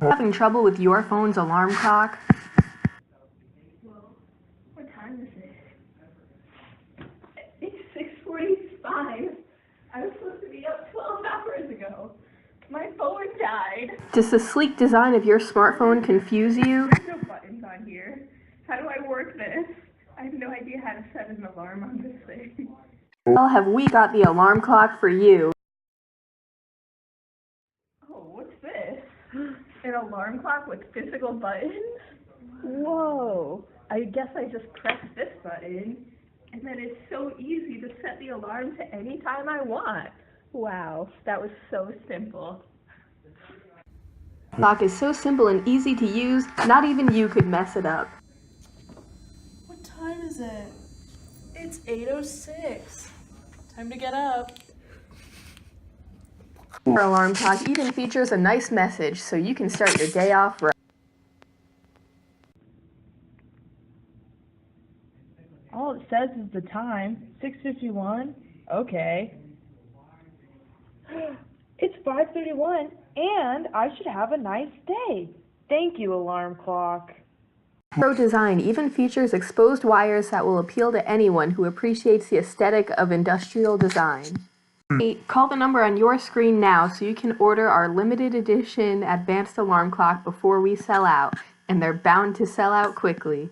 Having trouble with your phone's alarm clock? Well, what time is it? It's 6:45. I was supposed to be up 12 hours ago. My phone died. Does the sleek design of your smartphone confuse you? There's no buttons on here. How do I work this? I have no idea how to set an alarm on this thing. Well, have we got the alarm clock for you? Oh, what's this? An alarm clock with physical buttons? Whoa! I guess I just press this button, and then it's so easy to set the alarm to any time I want. Wow, that was so simple. Clock is so simple and easy to use, not even you could mess it up. What time is it? It's 8:06. Time to get up. Your alarm clock even features a nice message so you can start your day off right. All it says is the time, 6:51. Okay. It's 5:31, and I should have a nice day. Thank you, alarm clock. Pro design even features exposed wires that will appeal to anyone who appreciates the aesthetic of industrial design. Hey, call the number on your screen now so you can order our limited edition advanced alarm clock before we sell out, and they're bound to sell out quickly.